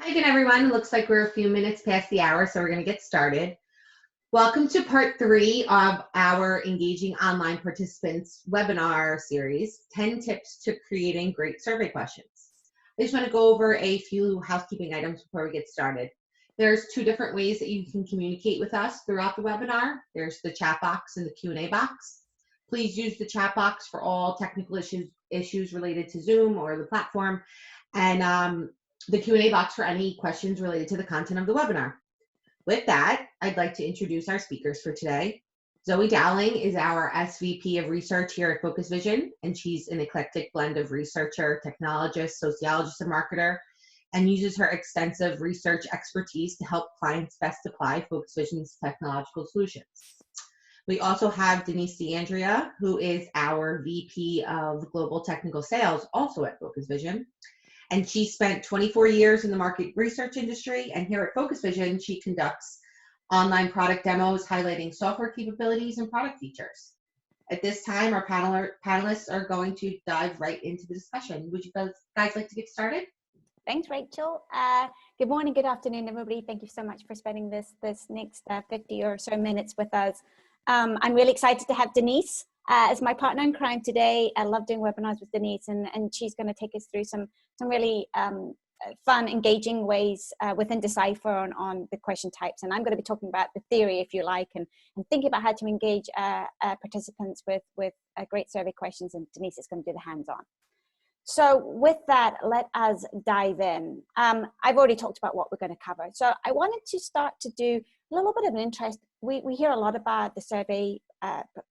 Hi again, everyone. Looks like we're a few minutes past the hour, so we're going to get started. Welcome to part 3 of our Engaging Online Participants webinar series, 10 Tips to Creating Great Survey Questions. I just want to go over a few housekeeping items before we get started. There's 2 different ways that you can communicate with us throughout the webinar. There's the chat box and the Q&A box. Please use the chat box for all technical issues related to Zoom or the platform, and the Q&A box for any questions related to the content of the webinar. With that, I'd like to introduce our speakers for today. Zoe Dowling is our SVP of Research here at Focus Vision, and she's an eclectic blend of researcher, technologist, sociologist, and marketer, and uses her extensive research expertise to help clients best apply Focus Vision's technological solutions. We also have Denise DeAndrea, who is our VP of Global Technical Sales, also at Focus Vision. And she spent 24 years in the market research industry, and here at Focus Vision, she conducts online product demos highlighting software capabilities and product features. At this time, our panelists are going to dive right into the discussion. Would you guys like to get started? Thanks, Rachel. Good morning, good afternoon, everybody. Thank you so much for spending this next 50 or so minutes with us. I'm really excited to have Denise as my partner in crime today. I love doing webinars with Denise, and she's going to take us through some really fun, engaging ways within Decipher on the question types. And I'm going to be talking about the theory, if you like, and thinking about how to engage participants with great survey questions. And Denise is going to do the hands-on. So with that, let us dive in. I've already talked about what we're going to cover. So I wanted to start to do a little bit of an interest. We hear a lot about the survey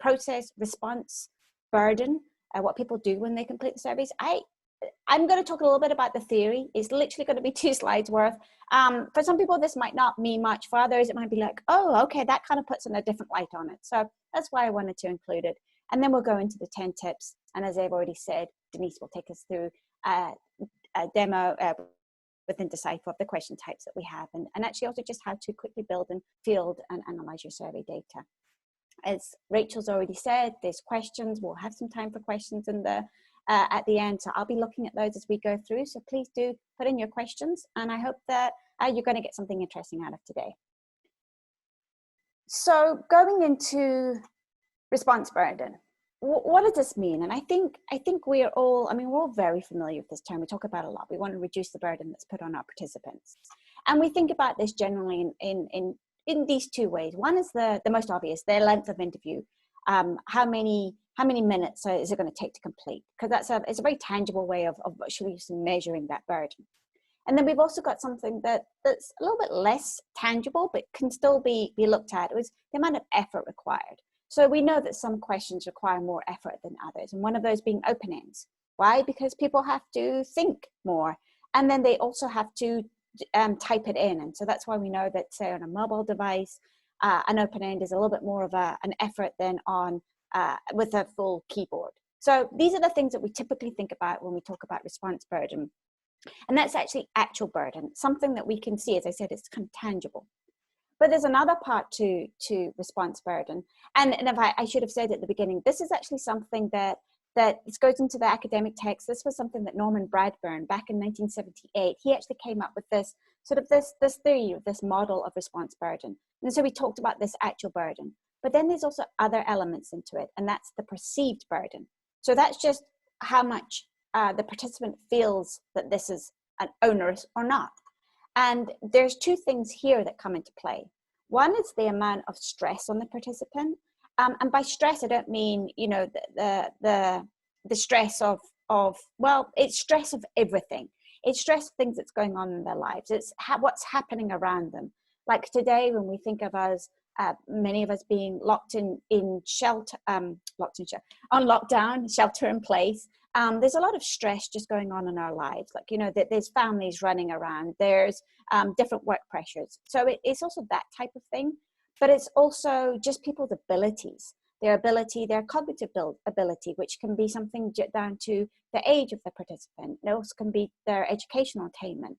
process, response, burden, what people do when they complete the surveys. I'm going to talk a little bit about the theory. It's literally going to be 2 slides worth. For some people, this might not mean much. For others, it might be like, oh, okay, that kind of puts in a different light on it. So that's why I wanted to include it. And then we'll go into the 10 tips. And as I've already said, Denise will take us through a demo within Decipher of the question types that we have, and actually also just how to quickly build and field and analyze your survey data. As Rachel's already said, there's questions. We'll have some time for questions in the at the end, so I'll be looking at those as we go through. So please do put in your questions, and I hope that you're going to get something interesting out of today. So going into response burden, what does this mean? And I think we're all very familiar with this term. We talk about it a lot. We want to reduce the burden that's put on our participants, and we think about this generally in these 2 ways. One is the most obvious, their length of interview. How many minutes is it going to take to complete? Because it's a very tangible way of actually measuring that burden. And then we've also got something that's a little bit less tangible, but can still be looked at. It was the amount of effort required. So we know that some questions require more effort than others, and one of those being open ends. Why? Because people have to think more, and then they also have to type it in. And so that's why we know that, say, on a mobile device, an open end is a little bit more of an effort than on with a full keyboard. So these are the things that we typically think about when we talk about response burden. And that's actually actual burden, something that we can see. As I said, it's kind of tangible. But there's another part to response burden. And if I should have said at the beginning, this is actually something that this goes into the academic text. This was something that Norman Bradburn, back in 1978, he actually came up with this theory, this model of response burden. And so we talked about this actual burden. But then there's also other elements into it, and that's the perceived burden. So that's just how much the participant feels that this is an onerous or not. And there's 2 things here that come into play. One is the amount of stress on the participant. And by stress, I don't mean, the stress of it's stress of everything. It's stress of things that's going on in their lives. It's what's happening around them. Like today, when we think of us, many of us being locked in shelter, on lockdown, shelter in place. There's a lot of stress just going on in our lives. Like, there's families running around, there's different work pressures. So it's also that type of thing, but it's also just people's abilities, their cognitive ability, which can be something down to the age of the participant. It also can be their educational attainment.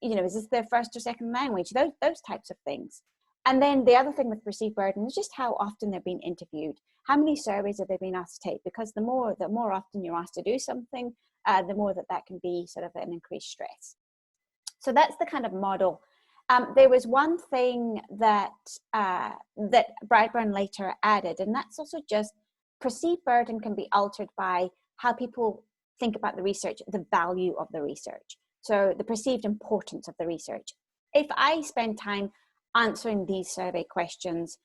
Is this their first or second language? Those types of things. And then the other thing with perceived burden is just how often they're being interviewed. How many surveys have they been asked to take? Because the more often you're asked to do something, the more that can be sort of an increased stress. So that's the kind of model. There was one thing that that Brightburn later added, and that's also just perceived burden can be altered by how people think about the research, the value of the research. So the perceived importance of the research. If I spend time answering these survey questions,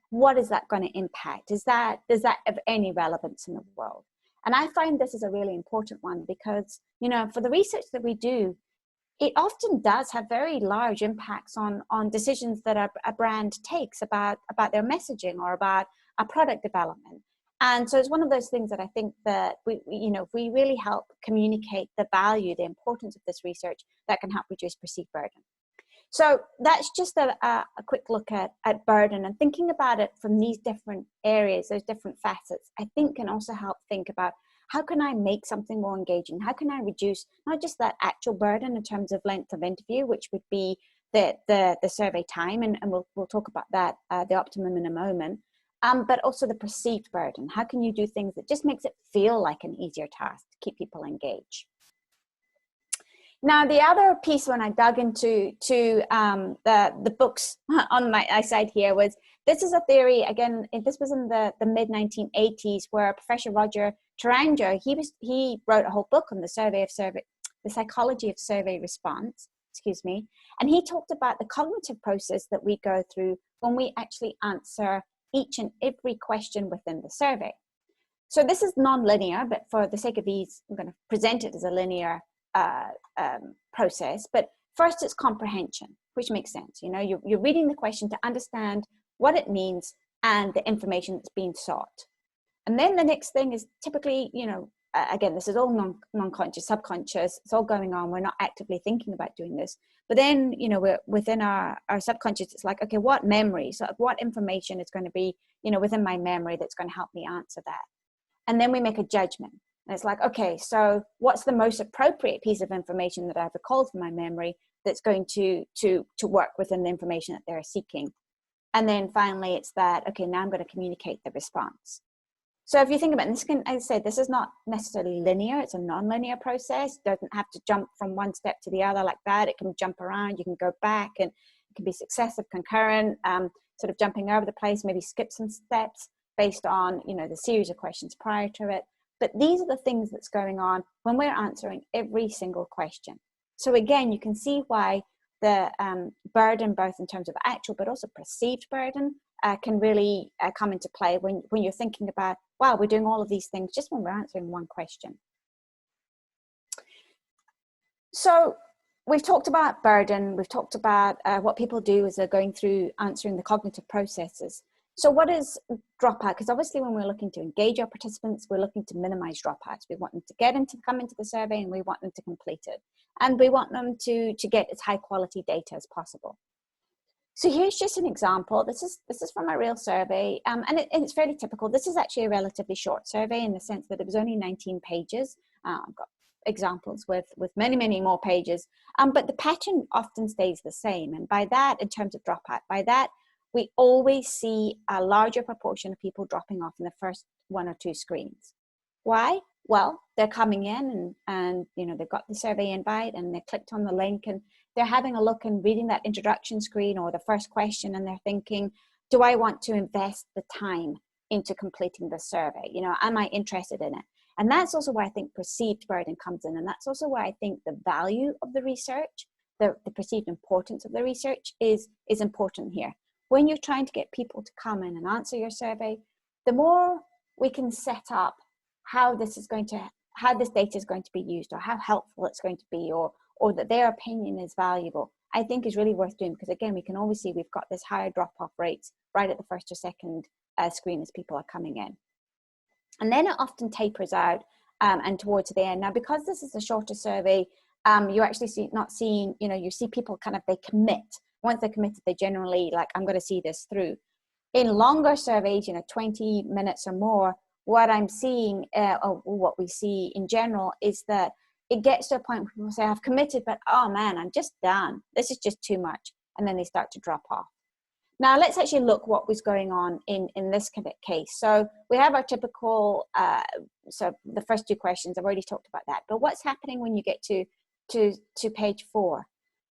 what is that going to impact? Does that have any relevance in the world? And I find this is a really important one because, for the research that we do, it often does have very large impacts on decisions that a brand takes about their messaging or about a product development. And so it's one of those things that I think that we really help communicate the value, the importance of this research, that can help reduce perceived burden. So that's just a quick look at burden, and thinking about it from these different areas, those different facets, I think can also help think about how can I make something more engaging? How can I reduce not just that actual burden in terms of length of interview, which would be the survey time, and we'll talk about that, the optimum, in a moment, but also the perceived burden. How can you do things that just makes it feel like an easier task to keep people engaged? Now, the other piece when I dug into the books on my side here was, this is a theory, again, this was in the mid-1980s, where Professor Roger Taranger, he wrote a whole book on the psychology of survey response, and he talked about the cognitive process that we go through when we actually answer each and every question within the survey. So this is non-linear, but for the sake of ease, I'm going to present it as a linear process. But first, it's comprehension, which makes sense. You're reading the question to understand what it means and the information that's being sought. And then the next thing is typically, again, this is all non-conscious, subconscious. It's all going on. We're not actively thinking about doing this. But then, we're within our subconscious. It's like, okay, what memory? So what information is going to be, within my memory that's going to help me answer that? And then we make a judgment. And it's like, okay, so what's the most appropriate piece of information that I've recalled from my memory that's going to work within the information that they're seeking? And then finally, it's that, okay, now I'm going to communicate the response. So if you think about it, this can, as I said, this is not necessarily linear. It's a non-linear process. It doesn't have to jump from one step to the other like that. It can jump around. You can go back, and it can be successive, concurrent, sort of jumping over the place, maybe skip some steps based on, the series of questions prior to it. But these are the things that's going on when we're answering every single question. So again, you can see why the burden, both in terms of actual but also perceived burden, can really come into play when you're thinking about, wow, we're doing all of these things just when we're answering one question. So we've talked about burden. We've talked about what people do as they're going through answering the cognitive processes. So what is dropout? Because obviously when we're looking to engage our participants, we're looking to minimize dropouts. We want them to come into the survey, and we want them to complete it. And we want them to get as high quality data as possible. So here's just an example. This is from a real survey, and it's fairly typical. This is actually a relatively short survey in the sense that it was only 19 pages. I've got examples with many, many more pages, but the pattern often stays the same. And by that, in terms of dropout, we always see a larger proportion of people dropping off in the first one or two screens. Why? Well, they're coming in and they've got the survey invite, and they clicked on the link, and they're having a look and reading that introduction screen or the first question, and they're thinking, do I want to invest the time into completing the survey? Am I interested in it? And that's also where I think perceived burden comes in. And that's also where I think the value of the research, the perceived importance of the research is important here. When you're trying to get people to come in and answer your survey, the more we can set up how this data is going to be used, or how helpful it's going to be, or that their opinion is valuable, I think is really worth doing. Because again, we can always see we've got this higher drop-off rates right at the first or second screen as people are coming in. And then it often tapers out and towards the end. Now, because this is a shorter survey, you actually you see people they commit. Once they're committed, they generally I'm going to see this through. In longer surveys, 20 minutes or more, what I'm seeing, or what we see in general, is that it gets to a point where people say, I've committed, but oh man, I'm just done. This is just too much. And then they start to drop off. Now, let's actually look what was going on in this kind of case. So we have our typical, so the first two questions, I've already talked about that. But what's happening when you get to page 4?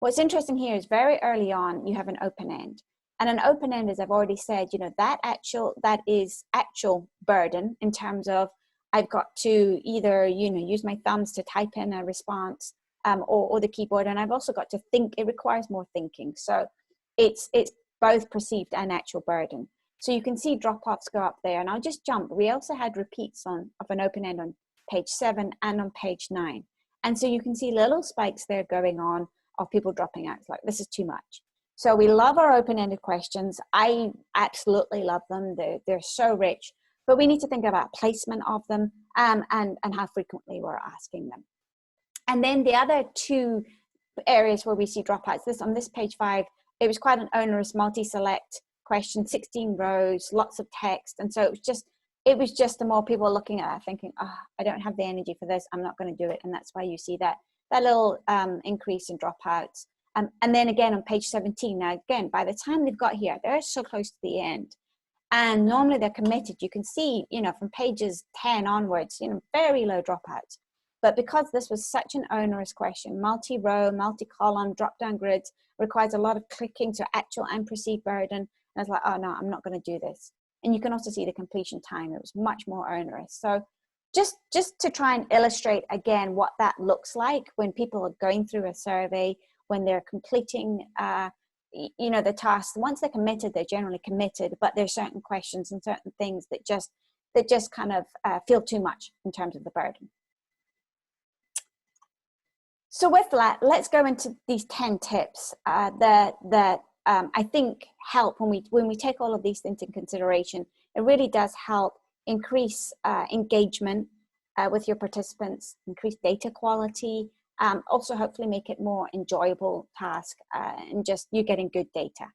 What's interesting here is very early on, you have an open end. And an open end, as I've already said, that is actual burden in terms of I've got to either, use my thumbs to type in a response, or the keyboard. And I've also got to think. It requires more thinking. So it's both perceived and actual burden. So you can see dropouts go up there. And I'll just jump. We also had repeats of an open end on page 7 and on page 9. And so you can see little spikes there going on of people dropping out. It's like, this is too much. So we love our open-ended questions. I absolutely love them. They're so rich, but we need to think about placement of them, and how frequently we're asking them. And then the other two areas where we see dropouts, on this page 5, it was quite an onerous multi-select question, 16 rows, lots of text. And so it was just the more people looking at that thinking, I don't have the energy for this, I'm not going to do it. And that's why you see that little increase in dropouts. And then again on page 17, now again, by the time they've got here, they're so close to the end. And normally they're committed. You can see, from pages 10 onwards, very low dropouts. But because this was such an onerous question, multi-row, multi-column, drop-down grids, requires a lot of clicking, so actual and perceived burden. And I was like, oh no, I'm not going to do this. And you can also see the completion time. It was much more onerous. So just to try and illustrate again what that looks like when people are going through a survey, when they're completing the tasks. Once they're committed, they're generally committed, but there's certain questions and certain things that just kind of feel too much in terms of the burden. So with that, let's go into these 10 tips that I think help when we take all of these things into consideration. It really does help increase engagement with your participants, increase data quality, also hopefully make it more enjoyable task, and just you getting good data.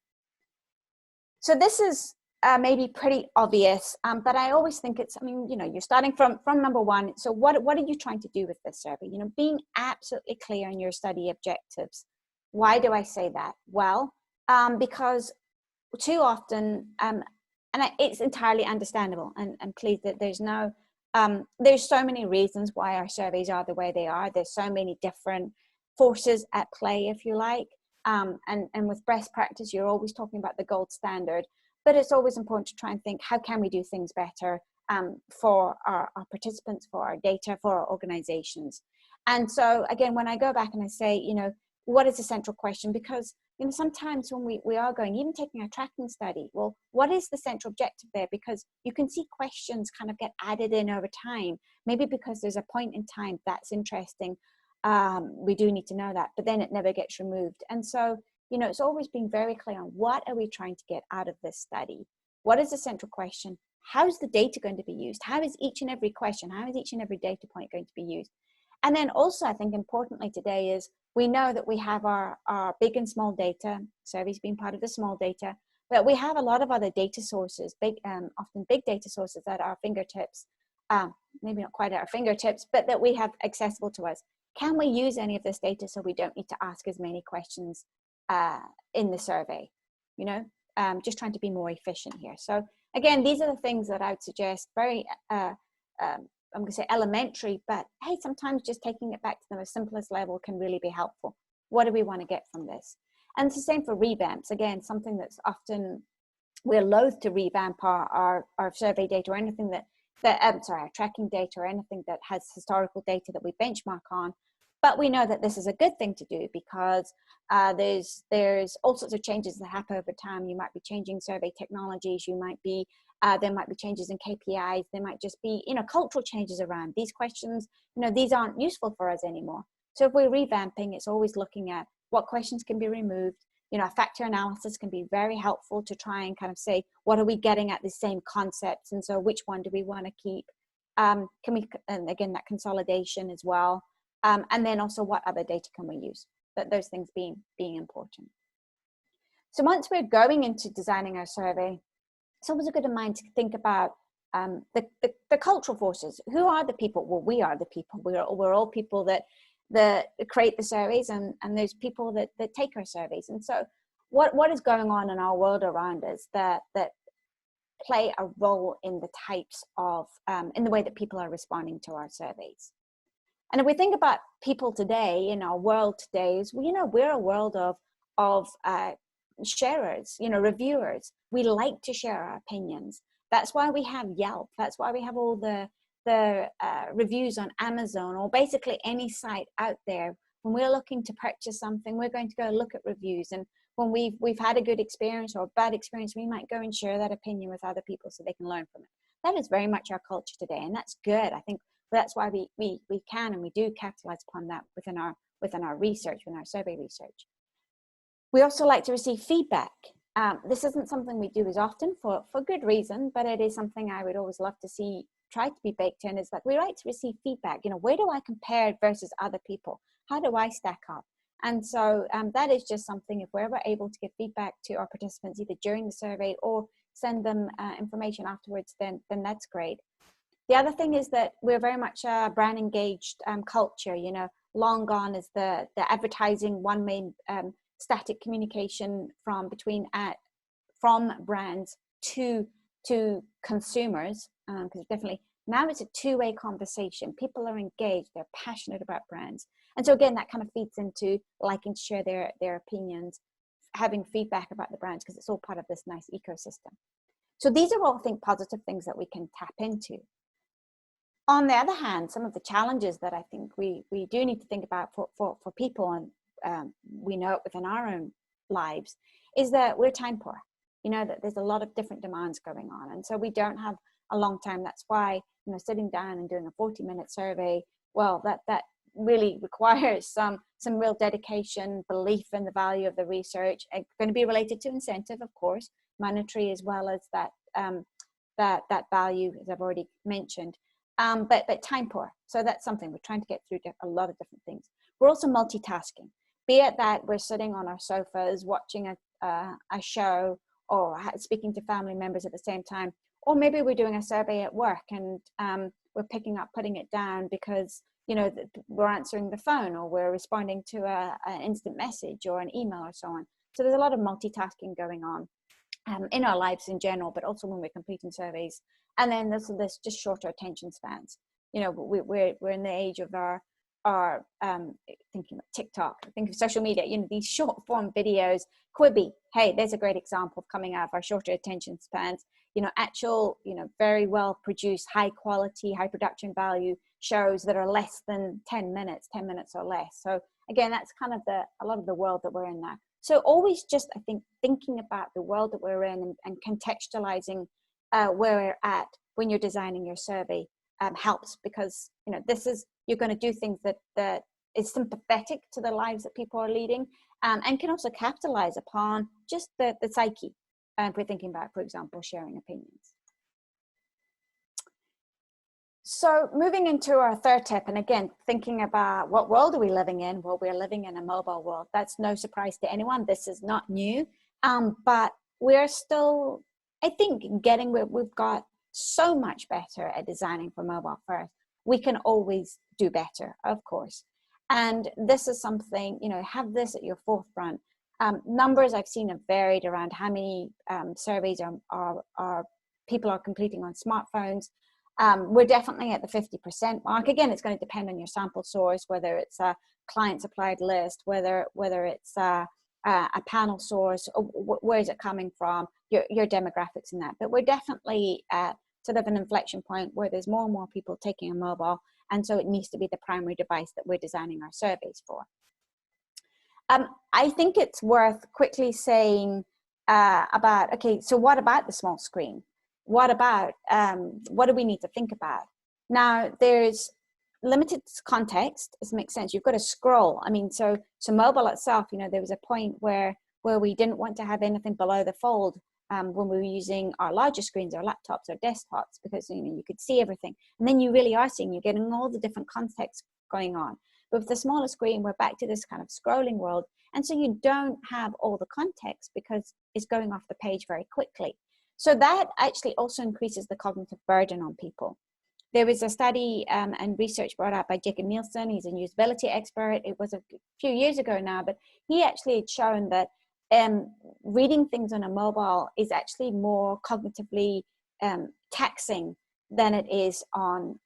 So this is maybe pretty obvious, but I always think you're starting from number 1. So what are you trying to do with this survey? Being absolutely clear on your study objectives. Why do I say that? Well, because too often, and it's entirely understandable, and please, that there's so many reasons why our surveys are the way they are. There's so many different forces at play, if you like. And with best practice, you're always talking about the gold standard, but it's always important to try and think, how can we do things better for our participants, for our data, for our organizations? And so again, when I go back and I say, what is the central question? Because sometimes when we are going, even taking a tracking study, well, what is the central objective there? Because you can see questions kind of get added in over time, maybe because there's a point in time that's interesting. We do need to know that, but then it never gets removed. And so, it's always being very clear on what are we trying to get out of this study? What is the central question? How is the data going to be used? How is each and every question, how is each and every data point going to be used? And then also, I think importantly today is, we know that we have our big and small data, surveys being part of the small data, but we have a lot of other data sources, often big data sources at our fingertips, maybe not quite at our fingertips, but that we have accessible to us. Can we use any of this data so we don't need to ask as many questions in the survey? Just trying to be more efficient here. So again, these are the things that I would suggest, very I'm going to say elementary, but hey, sometimes just taking it back to the most simplest level can really be helpful. What do we want to get from this? And it's the same for revamps. Again, something that's often, we're loath to revamp our survey data or anything our tracking data or anything that has historical data that we benchmark on. But we know that this is a good thing to do because there's all sorts of changes that happen over time. You might be changing survey technologies. You might be there might be changes in KPIs. There might just be cultural changes around these questions. These aren't useful for us anymore. So if we're revamping, it's always looking at what questions can be removed. A factor analysis can be very helpful to try and kind of say, what are we getting at the same concepts? And so which one do we want to keep? And again, that consolidation as well. And then also what other data can we use? But those things being important. So once we're going into designing our survey, it's always a good mind to think about the cultural forces. Who are the people? Well, we are the people. We're all people that create the surveys, and there's people that take our surveys. And so what is going on in our world around us that play a role in the types of in the way that people are responding to our surveys? And if we think about people today, in our world today, is, you know, we're a world of sharers, you know, reviewers. We like to share our opinions. That's why we have Yelp. That's why we have all the reviews on Amazon, or basically any site out there. When we're looking to purchase something, we're going to go look at reviews. And when we've had a good experience or a bad experience, we might go and share that opinion with other people so they can learn from it. That is very much our culture today, and that's good. I think that's why we can and we do capitalize upon that within our research, within our survey research. We also like to receive feedback. This isn't something we do as often for good reason, but it is something I would always love to see try to be baked in. Is that we like to receive feedback. You know, where do I compare versus other people? How do I stack up? And so that is just something, if we're ever able to give feedback to our participants, either during the survey or send them information afterwards, then that's great. The other thing is that we're very much a brand engaged culture. You know, long gone is the advertising one main static communication from brands to consumers, because definitely now it's a two-way conversation. People are engaged, they're passionate about brands, and so again that kind of feeds into liking to share their opinions, having feedback about the brands, because it's all part of this nice ecosystem. So these are all, I think, positive things that we can tap into. On the other hand, some of the challenges that I think we do need to think about for people, and we know it within our own lives, is that we're time poor. You know, that there's a lot of different demands going on, and so we don't have a long time. That's why, you know, sitting down and doing a 40-minute survey, well, that really requires some real dedication, belief in the value of the research. It's going to be related to incentive, of course, monetary, as well as that value, as I've already mentioned. But time poor. So that's something we're trying to get through a lot of different things. We're also multitasking, be it that we're sitting on our sofas watching a show, or speaking to family members at the same time, or maybe we're doing a survey at work and we're picking up, putting it down because, you know, we're answering the phone, or we're responding to an instant message or an email or so on. So there's a lot of multitasking going on in our lives in general, but also when we're completing surveys. And then there's just shorter attention spans. You know, we're in the age of our thinking of TikTok, think of social media, you know, these short form videos. Quibi, hey, there's a great example of coming out of our shorter attention spans. You know, actual, you know, very well produced, high quality, high production value shows that are less than 10 minutes or less. So again, that's kind of a lot of the world that we're in now. So always just, I think, thinking about the world that we're in and contextualizing where we're at when you're designing your survey helps, because, you know, you're going to do things that is sympathetic to the lives that people are leading, and can also capitalize upon just the psyche. If we're thinking about, for example, sharing opinions. So moving into our third tip, and again, thinking about what world are we living in? Well, we're living in a mobile world. That's no surprise to anyone. This is not new, but we're still, I think, we've got so much better at designing for mobile first. We can always do better, of course. And this is something, you know, have this at your forefront. Numbers I've seen have varied around how many surveys are people are completing on smartphones. We're definitely at the 50% mark. Again, it's going to depend on your sample source, whether it's a client supplied list, whether it's a panel source, or where is it coming from, your demographics in that. But we're definitely at sort of an inflection point where there's more and more people taking a mobile, and so it needs to be the primary device that we're designing our surveys for. I think it's worth quickly saying about, okay, so what about the small screen? What about, what do we need to think about? Now, there's limited context, as makes sense. You've got to scroll. I mean, so mobile itself, you know, there was a point where we didn't want to have anything below the fold when we were using our larger screens, our laptops, our desktops, because, you know, you could see everything. And then you really are seeing, you're getting all the different contexts going on. But with the smaller screen, we're back to this kind of scrolling world. And so you don't have all the context because it's going off the page very quickly. So that actually also increases the cognitive burden on people. There was a study and research brought out by Jacob Nielsen. He's a usability expert. It was a few years ago now, but he actually had shown that reading things on a mobile is actually more cognitively taxing than it is on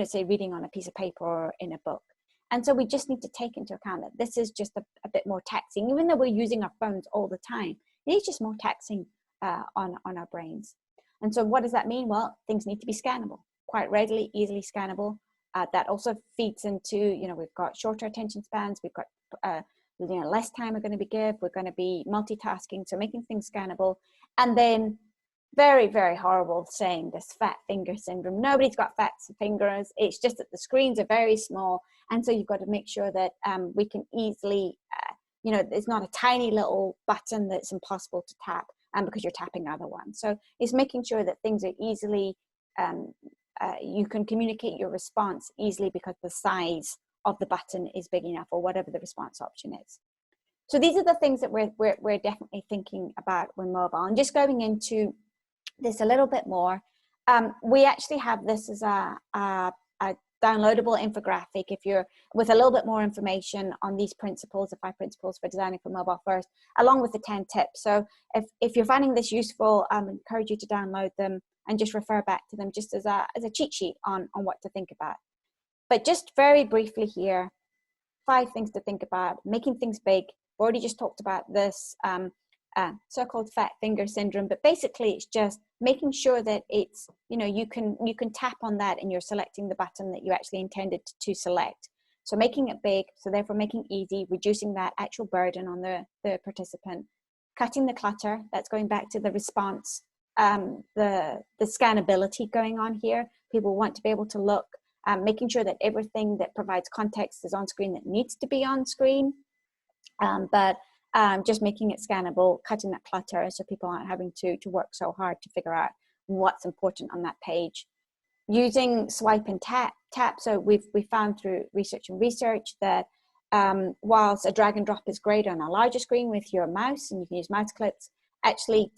say reading on a piece of paper or in a book. And so we just need to take into account that this is just a bit more taxing, even though we're using our phones all the time. It is just more taxing on our brains. And so what does that mean? Well, things need to be scannable, quite readily, easily scannable. That also feeds into, we've got shorter attention spans, we've got less time we're going to we're going to be multitasking, so making things scannable. And then very, very horrible saying, this fat finger syndrome. Nobody's got fat fingers. It's just that the screens are very small. And so you've got to make sure that we can easily, there's not a tiny little button that's impossible to tap because you're tapping other ones. So it's making sure that things are easily, you can communicate your response easily because the size of the button is big enough, or whatever the response option is. So these are the things that we're definitely thinking about when mobile. And just going into this a little bit more, we actually have this as a downloadable infographic if you're with a little bit more information on these principles, the 5 principles for designing for mobile first, along with the 10 tips. So if you're finding this useful, I encourage you to download them and just refer back to them just as a cheat sheet on what to think about. But just very briefly here, 5 things to think about: making things big. We already just talked about this so-called fat finger syndrome, but basically it's just making sure that it's, you can tap on that and you're selecting the button that you actually intended to select. So making it big, so therefore making it easy, reducing that actual burden on the participant, cutting the clutter. That's going back to the response, the scannability going on here. People want to be able to look, making sure that everything that provides context is on screen that needs to be on screen, but just making it scannable, cutting that clutter so people aren't having to work so hard to figure out what's important on that page. Using swipe and tap. So we found through research that whilst a drag and drop is great on a larger screen with your mouse, and you can use mouse clicks, actually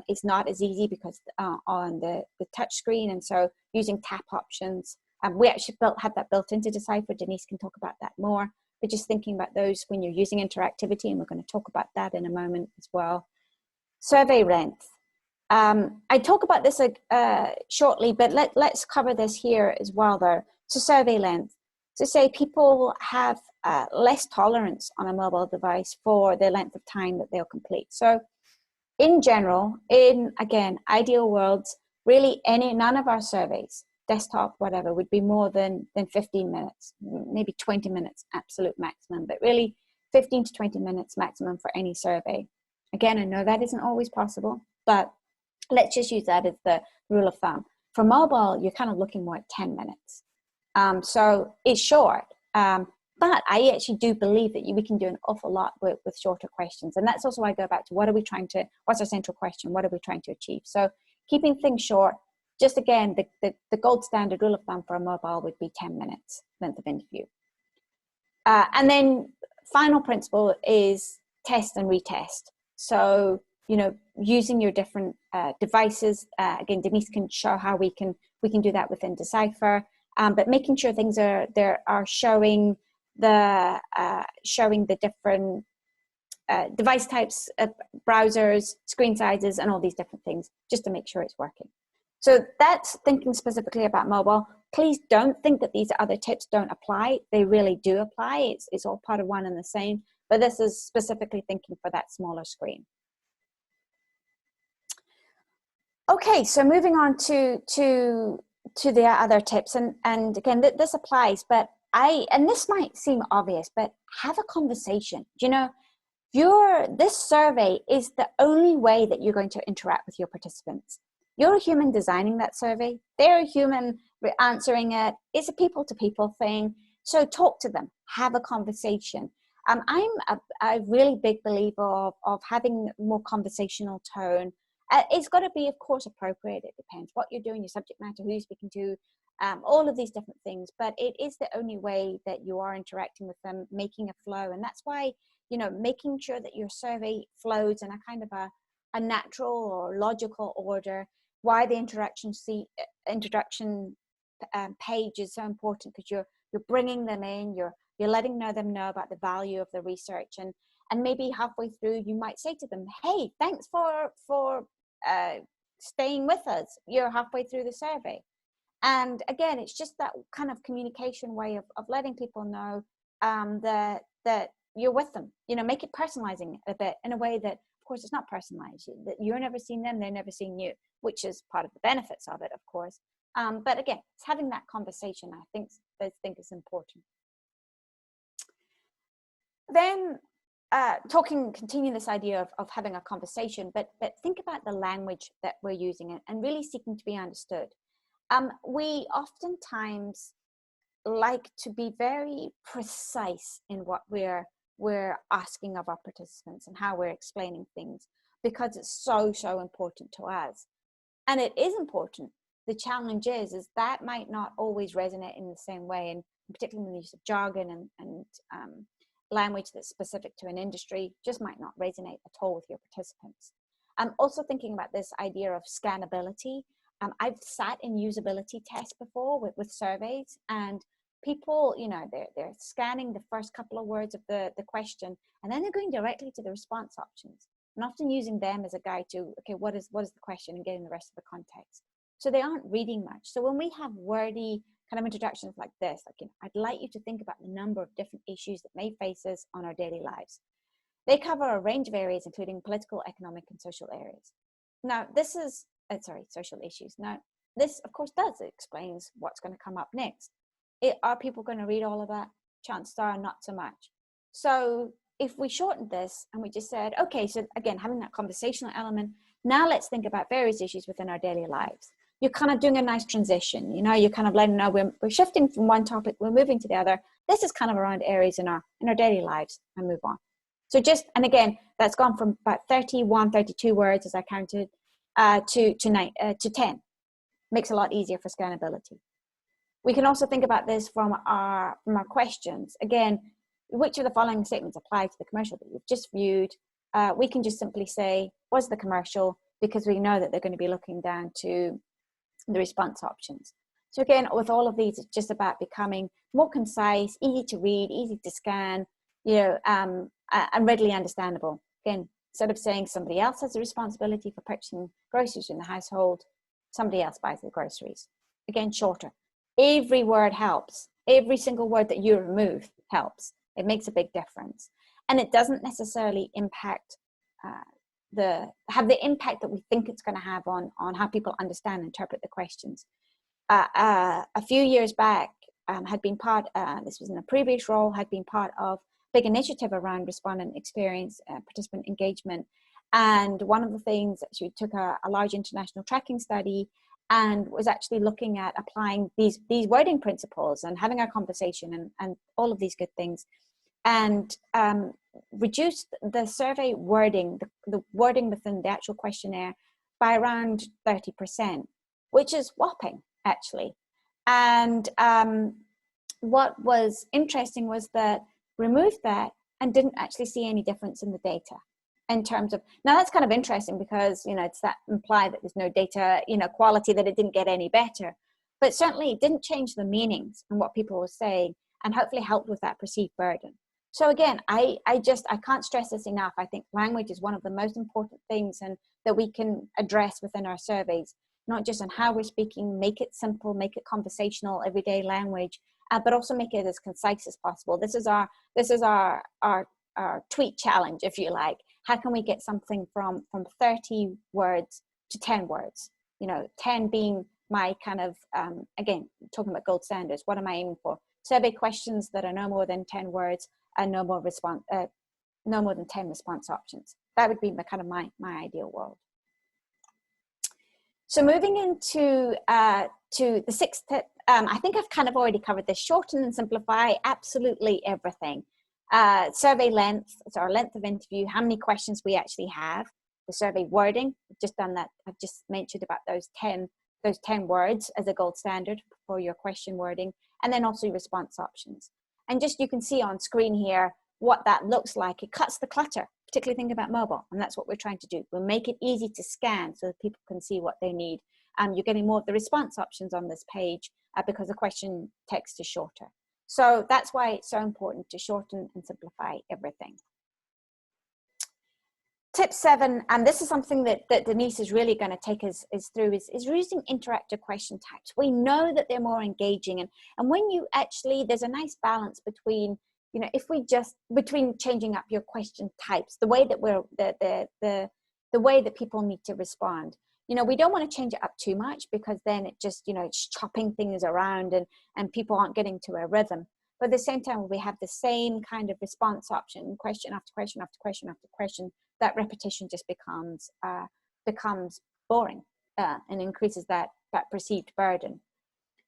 it's not as easy because on the touch screen. And so using tap options, we actually had that built into Decipher. Denise can talk about that more. But just thinking about those when you're using interactivity, and we're going to talk about that in a moment as well. Survey length. I talk about this shortly, but let's cover this here as well though. So survey length. So say people have less tolerance on a mobile device for the length of time that they'll complete. So in general, in, again, ideal worlds, really none of our surveys, desktop, whatever, would be more than 15 minutes, maybe 20 minutes, absolute maximum, but really 15 to 20 minutes maximum for any survey. Again, I know that isn't always possible, but let's just use that as the rule of thumb. For mobile, you're kind of looking more at 10 minutes. So it's short, but I actually do believe that we can do an awful lot with shorter questions. And that's also why I go back to what's our central question? What are we trying to achieve? So keeping things short. Just again, the gold standard rule of thumb for a mobile would be 10 minutes length of interview. And then final principle is test and retest. So, using your different devices. Again, Denise can show how we can do that within Decipher. But making sure things are showing the different device types, browsers, screen sizes, and all these different things, just to make sure it's working. So that's thinking specifically about mobile. Please don't think that these other tips don't apply. They really do apply. It's all part of one and the same, but this is specifically thinking for that smaller screen. Okay, so moving on to the other tips, and again, this applies, but and this might seem obvious, but have a conversation. This survey is the only way that you're going to interact with your participants. You're a human designing that survey. They're a human answering it. It's a people-to-people thing. So talk to them. Have a conversation. I'm a really big believer of having more conversational tone. It's got to be, of course, appropriate. It depends what you're doing, your subject matter, who you're speaking to, all of these different things. But it is the only way that you are interacting with them, making a flow. And that's why, making sure that your survey flows in a kind of a natural or logical order. Why the introduction page is so important, because you're bringing them in, you're letting them know about the value of the research, and maybe halfway through you might say to them, hey, thanks for staying with us. You're halfway through the survey. And again, it's just that kind of communication way of letting people know that you're with them. You know, make it personalizing a bit in a way that, of course, it's not personalized. That you're never seeing them, they're never seeing you, which is part of the benefits of it, of course. But again, it's having that conversation. I think is important. Then continue this idea of having a conversation, but think about the language that we're using and really seeking to be understood. We oftentimes like to be very precise in what we're asking of our participants and how we're explaining things, because it's so important to us. And it is important. The challenge is that might not always resonate in the same way, and particularly when the use of jargon and language that's specific to an industry just might not resonate at all with your participants. I'm also thinking about this idea of scannability. I've sat in usability tests before with surveys, and people, you know, they're scanning the first couple of words of the question, and then they're going directly to the response options, and often using them as a guide to, okay, what is the question, and getting the rest of the context. So they aren't reading much. So when we have wordy kind of introductions like this, like, you know, I'd like you to think about the number of different issues that may face us on our daily lives. They cover a range of areas, including political, economic, and social areas. Now, this is, social issues. Now, this, of course, it explains what's going to come up next. Are people going to read all of that? Chances are not so much. So if we shortened this and we just said, okay, so again, having that conversational element, now let's think about various issues within our daily lives. You're kind of doing a nice transition. You know, you're kind of letting know we're shifting from one topic, we're moving to the other. This is kind of around areas in our daily lives, and move on. So and again, that's gone from about 31, 32 words as I counted to 10. Makes it a lot easier for scannability. We can also think about this from our questions. Again, which of the following statements apply to the commercial that you've just viewed? We can just simply say, was the commercial, because we know that they're going to be looking down to the response options. So again, with all of these, it's just about becoming more concise, easy to read, easy to scan, you know, and readily understandable. Again, instead of saying somebody else has the responsibility for purchasing groceries in the household, somebody else buys the groceries. Again, shorter. Every word helps. Every single word that you remove helps. It makes a big difference. And it doesn't necessarily impact have the impact that we think it's going to have on how people understand and interpret the questions. A few years back, had been part, this was in a previous role, had been part of a big initiative around respondent experience, participant engagement. And one of the things, she took a large international tracking study and was actually looking at applying these wording principles and having a conversation and all of these good things, and reduced the survey wording, the wording within the actual questionnaire, by around 30%, which is whopping, actually. And what was interesting was that removed that and didn't actually see any difference in the data in terms of, now that's kind of interesting because, you know, it's that imply that there's no data, you know, quality, that it didn't get any better, but certainly it didn't change the meanings and what people were saying, and hopefully helped with that perceived burden. So again, I can't stress this enough. I think language is one of the most important things and that we can address within our surveys, not just on how we're speaking, make it simple, make it conversational, everyday language, but also make it as concise as possible. This is our tweet challenge, if you like. How can we get something from 30 words to 10 words? You know, 10 being my kind of, again, talking about gold standards. What am I aiming for? Survey questions that are no more than 10 words and no more than 10 response options. That would be my ideal world. So moving into to the sixth tip, I think I've kind of already covered this. Shorten and simplify absolutely everything. Survey length, so our length of interview, how many questions we actually have. The survey wording, I've just done that. I've just mentioned about those 10 words as a gold standard for your question wording, and then also response options. And just, you can see on screen here what that looks like. It cuts the clutter, particularly think about mobile, and that's what we're trying to do. We'll make it easy to scan so that people can see what they need. You're getting more of the response options on this page because the question text is shorter. So that's why it's so important to shorten and simplify everything. tip 7, and this is something that Denise is really going to take us through, is using interactive question types. We know that they're more engaging, and when you actually, there's a nice balance between, you know, if we just, between changing up your question types, the way that we're, the way that people need to respond. You know, we don't want to change it up too much, because then it just, you know, it's chopping things around and people aren't getting to a rhythm. But at the same time, we have the same kind of response option, question after question after question after question, that repetition just becomes boring and increases that perceived burden.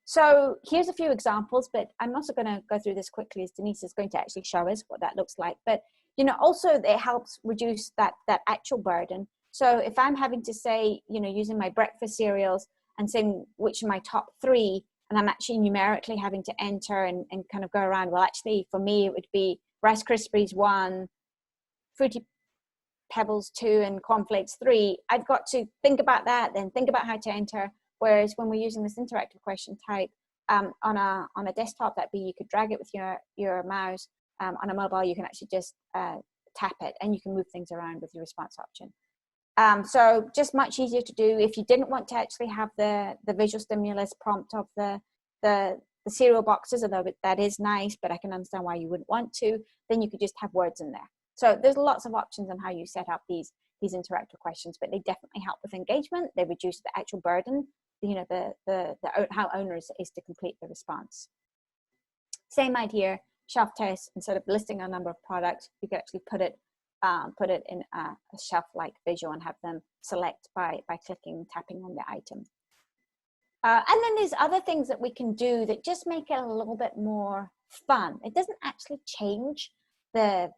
So here's a few examples, but I'm also going to go through this quickly, as Denise is going to actually show us what that looks like. But, you know, also it helps reduce that actual burden. So if I'm having to say, you know, using my breakfast cereals and saying which are my top 3, and I'm actually numerically having to enter and kind of go around, well, actually for me, it would be Rice Krispies 1, Fruity Pebbles 2, and Cornflakes 3. I've got to think about that, then think about how to enter. Whereas when we're using this interactive question type on a desktop, that'd be, you could drag it with your mouse. On a mobile, you can actually just tap it, and you can move things around with your response option. So just much easier to do. If you didn't want to actually have the visual stimulus prompt of the cereal boxes, although that is nice, but I can understand why you wouldn't want to, then you could just have words in there. So there's lots of options on how you set up these interactive questions, but they definitely help with engagement. They reduce the actual burden, you know, how onerous it is to complete the response. Same idea, shelf test. Instead of listing a number of products, you can actually put it in a shelf-like visual and have them select by tapping on the item. And then there's other things that we can do that just make it a little bit more fun. It doesn't actually change the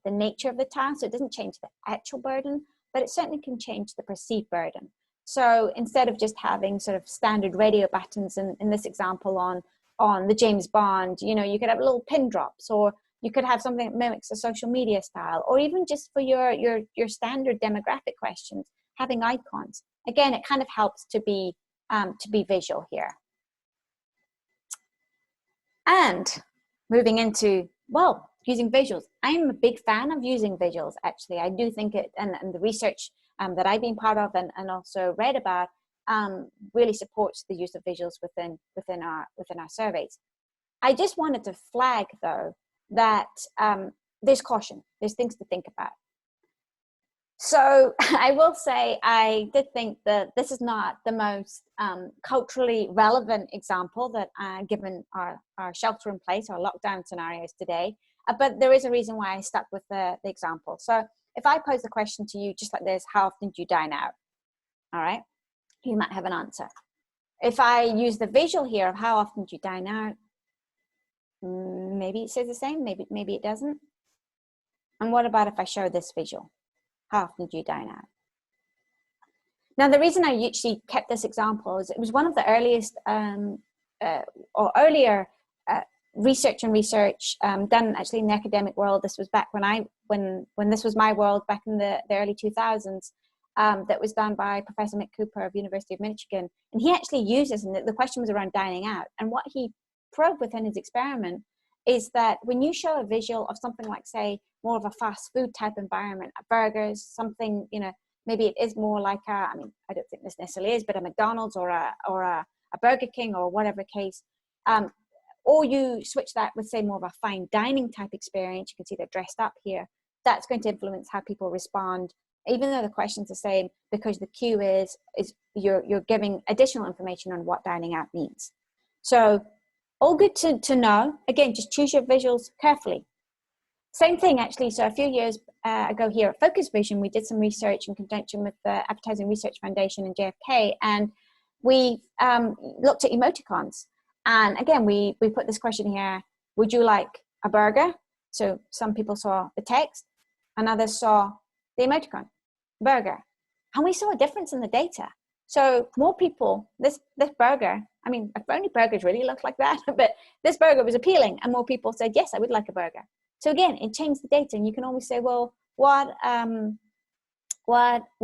nature of the task, so it doesn't change the actual burden, but it certainly can change the perceived burden. So instead of just having sort of standard radio buttons in this example on the James Bond, you know, you could have little pin drops, or you could have something that mimics a social media style, or even just for your standard demographic questions, having icons. Again, it kind of helps to be visual here. And moving into, well, using visuals. I'm a big fan of using visuals, actually. I do think it, and the research that I've been part of and also read about really supports the use of visuals within our surveys. I just wanted to flag, though, that there's caution. There's things to think about. So I will say I did think that this is not the most culturally relevant example that given our shelter in place, our lockdown scenarios today, but there is a reason why I stuck with the example. So if I pose the question to you just like this, how often do you dine out? All right, you might have an answer. If I use the visual here of how often do you dine out, maybe it says the same, maybe it doesn't. And what about if I show this visual? How often do you dine out? Now, the reason I actually kept this example is it was one of the earliest or earlier research done actually in the academic world. This was back when this was my world, back in the early 2000s. That was done by Professor Mick Cooper of University of Michigan, and he actually uses, and the question was around dining out, and what he probed within his experiment is that when you show a visual of something like, say, more of a fast food type environment, burgers, something, you know, maybe it is more like I don't think this necessarily is, but a McDonald's or a Burger King or whatever case, or you switch that with, say, more of a fine dining type experience. You can see they're dressed up here. That's going to influence how people respond, even though the question's the same, because the cue is you're giving additional information on what dining out means. So all good to know. Again, just choose your visuals carefully. Same thing, actually. So a few years ago here at Focus Vision, we did some research in conjunction with the Advertising Research Foundation and JFK, and we looked at emoticons. And again, we put this question here: would you like a burger? So some people saw the text, and others saw the emoticon, burger. And we saw a difference in the data. So more people, this burger, I mean, if only burgers really looked like that, but this burger was appealing, and more people said, yes, I would like a burger. So again, it changed the data, and you can always say, well, what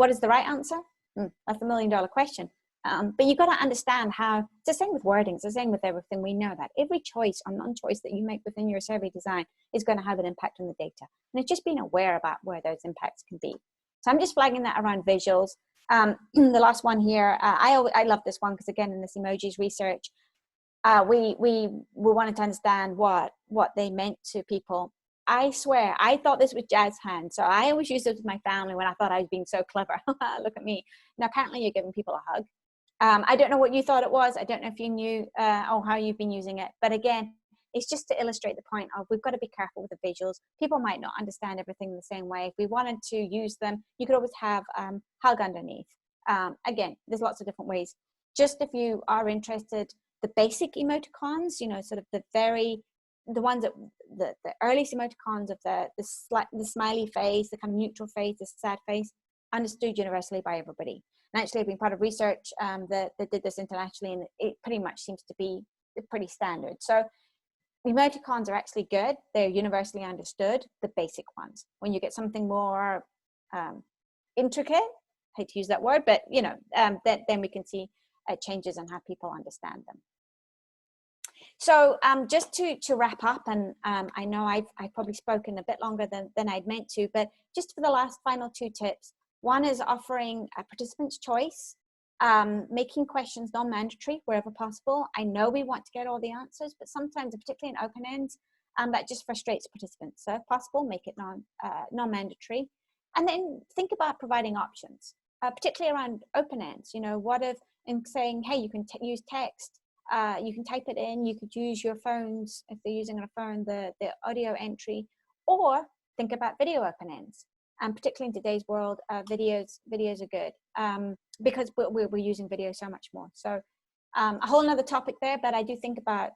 is the right answer? That's the $1 million question. But you've got to understand how, it's the same with wording, it's the same with everything. We know that every choice or non-choice that you make within your survey design is going to have an impact on the data. And it's just being aware about where those impacts can be. So I'm just flagging that around visuals. The last one here, I love this one because again, in this emojis research, we wanted to understand what they meant to people. I swear, I thought this was jazz hands. So I always used it with my family when I thought I was being so clever. Look at me. Now, apparently you're giving people a hug. I don't know what you thought it was. I don't know if you knew or how you've been using it. But again, it's just to illustrate the point of we've got to be careful with the visuals. People might not understand everything the same way. If we wanted to use them, you could always have hug underneath. Again, there's lots of different ways. Just if you are interested, the basic emoticons, sort of the ones that the earliest emoticons of the smiley face, the kind of neutral face, the sad face, understood universally by everybody. And actually, I've been part of research that did this internationally, and it pretty much seems to be pretty standard. So emoticons are actually good. They're universally understood, the basic ones. When you get something more intricate, I hate to use that word, but then we can see changes in how people understand them. So just to wrap up, and I know I've probably spoken a bit longer than I'd meant to, but just for the last final 2 tips. One is offering a participant's choice, making questions non-mandatory wherever possible. I know we want to get all the answers, but sometimes, particularly in open ends, that just frustrates participants. So if possible, make it non-mandatory. And then think about providing options, particularly around open ends. What if in saying, hey, you can use text, you can type it in, you could use your phones, if they're using a phone, the audio entry, or think about video open ends. And particularly in today's world, videos are good because we're using video so much more. So a whole nother topic there, but I do think about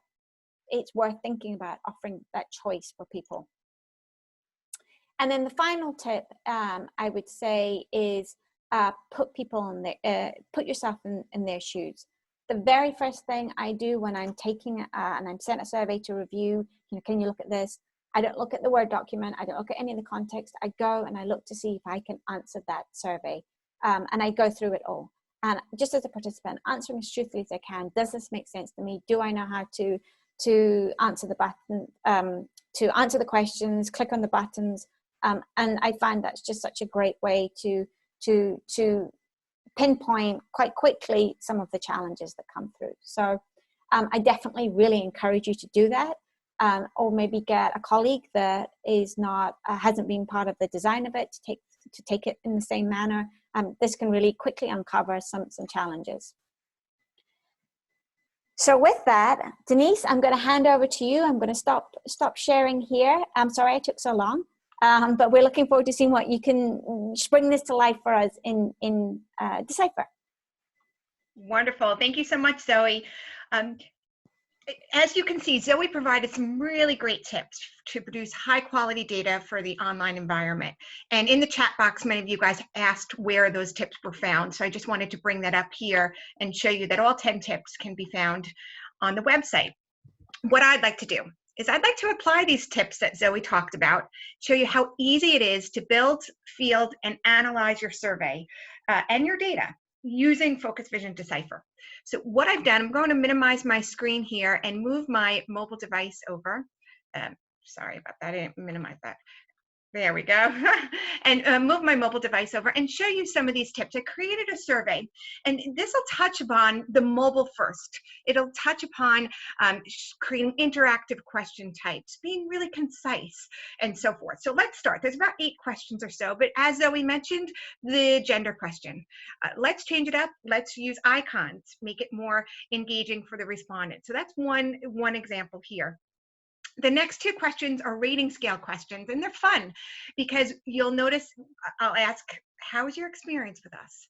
it's worth thinking about offering that choice for people. And then the final tip I would say is put yourself in their shoes. The very first thing I do when I'm taking and I'm sent a survey to review, can you look at this? I don't look at the Word document. I don't look at any of the context. I go and I look to see if I can answer that survey. And I go through it all. And just as a participant, answering as truthfully as I can. Does this make sense to me? Do I know how to answer the button, to answer the questions, click on the buttons? And I find that's just such a great way to pinpoint quite quickly some of the challenges that come through. So I definitely really encourage you to do that. Or maybe get a colleague that is not hasn't been part of the design of it to take it in the same manner. This can really quickly uncover some challenges. So with that, Denise, I'm going to hand over to you. I'm going to stop sharing here. I'm sorry I took so long, but we're looking forward to seeing what you can bring this to life for us in Decipher. Wonderful. Thank you so much, Zoe. As you can see, Zoe provided some really great tips to produce high quality data for the online environment. And in the chat box, many of you guys asked where those tips were found. So I just wanted to bring that up here and show you that all 10 tips can be found on the website. What I'd like to do is I'd like to apply these tips that Zoe talked about, show you how easy it is to build, field, and analyze your survey and your data using Focus Vision Decipher. So what I've done, I'm going to minimize my screen here and move my mobile device over. Sorry about that, I didn't minimize that. There we go. And move my mobile device over and show you some of these tips. I created a survey, and this will touch upon the mobile first. It'll touch upon creating interactive question types, being really concise, and so forth. So let's start. There's about 8 questions or so, but as Zoe mentioned, the gender question. Let's change it up. Let's use icons, make it more engaging for the respondent. So that's one example here. The next 2 questions are rating scale questions, and they're fun because you'll notice I'll ask, how was your experience with us?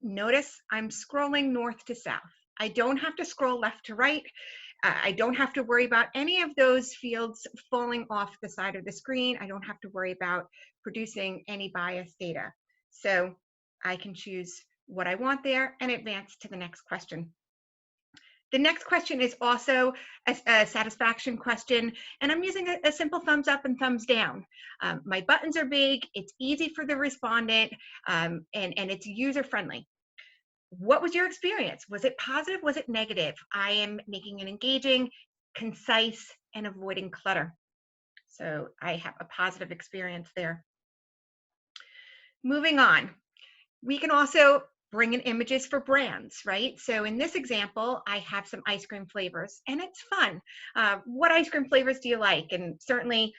Notice I'm scrolling north to south. I don't have to scroll left to right. I don't have to worry about any of those fields falling off the side of the screen. I don't have to worry about producing any biased data. So I can choose what I want there and advance to the next question. The next question is also a satisfaction question, and I'm using a simple thumbs up and thumbs down. My buttons are big, it's easy for the respondent, and it's user-friendly. What was your experience? Was it positive? Was it negative? I am making it engaging, concise, and avoiding clutter. So I have a positive experience there. Moving on, we can also bring in images for brands, right? So in this example, I have some ice cream flavors, and it's fun. What ice cream flavors do you like? And certainly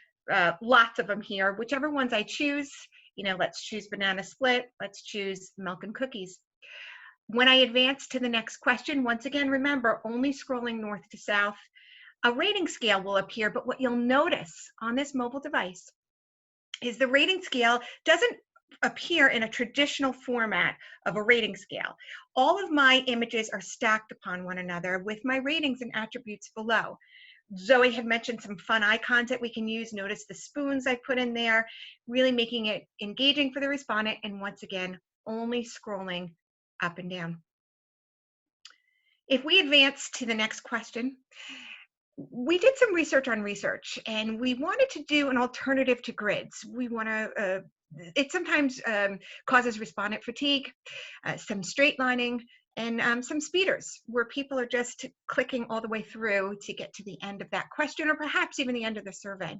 lots of them here. Whichever ones I choose, let's choose banana split. Let's choose milk and cookies. When I advance to the next question, once again, remember, only scrolling north to south, a rating scale will appear, but what you'll notice on this mobile device is the rating scale doesn't appear in a traditional format of a rating scale. All of my images are stacked upon one another with my ratings and attributes below. Zoe had mentioned some fun icons that we can use. Notice the spoons I put in there, really making it engaging for the respondent, and once again, only scrolling up and down. If we advance to the next question, we did some research on research, and we wanted to do an alternative to grids. We want to, it sometimes causes respondent fatigue, some straight lining, and some speeders where people are just clicking all the way through to get to the end of that question, or perhaps even the end of the survey.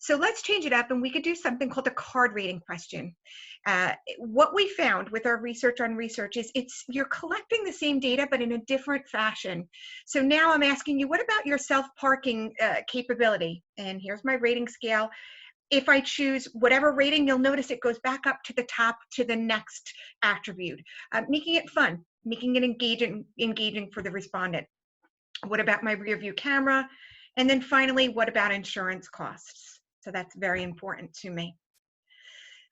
So let's change it up, and we could do something called a card rating question. What we found with our research on research is you're collecting the same data, but in a different fashion. So now I'm asking you, what about your self-parking capability? And here's my rating scale. If I choose whatever rating, you'll notice it goes back up to the top to the next attribute, making it fun, making it engaging for the respondent. What about my rear view camera? And then finally, what about insurance costs? So that's very important to me.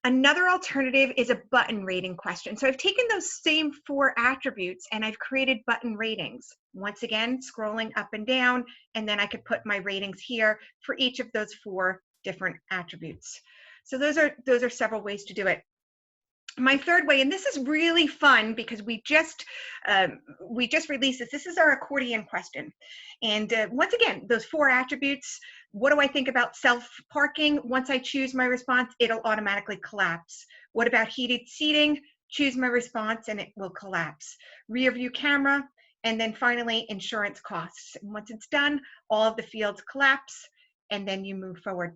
Another alternative is a button rating question. So I've taken those same 4 attributes and I've created button ratings. Once again, scrolling up and down, and then I could put my ratings here for each of those 4 different attributes. So those are several ways to do it. My third way, and this is really fun because we just released this. This is our accordion question. And once again, those 4 attributes, what do I think about self-parking? Once I choose my response, it'll automatically collapse. What about heated seating? Choose my response and it will collapse. Rear view camera, and then finally insurance costs. And once it's done, all of the fields collapse, and then you move forward.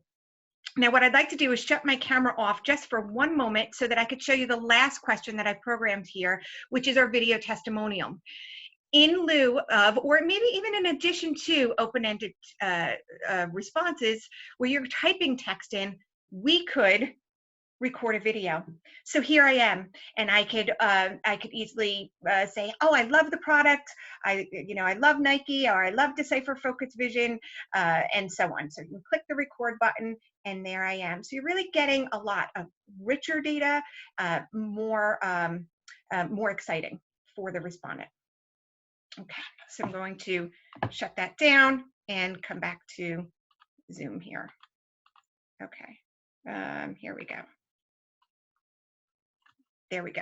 Now, what I'd like to do is shut my camera off just for one moment so that I could show you the last question that I programmed here, which is our video testimonial. In lieu of, or maybe even in addition to open-ended responses where you're typing text in, we could record a video. So here I am, and I could easily say, oh, I love the product, I love Nike, or I love Decipher Focus Vision, and so on. So you can click the record button, and there I am. So you're really getting a lot of richer data, more exciting for the respondent. Okay, so I'm going to shut that down and come back to Zoom here. Okay, here we go. There we go.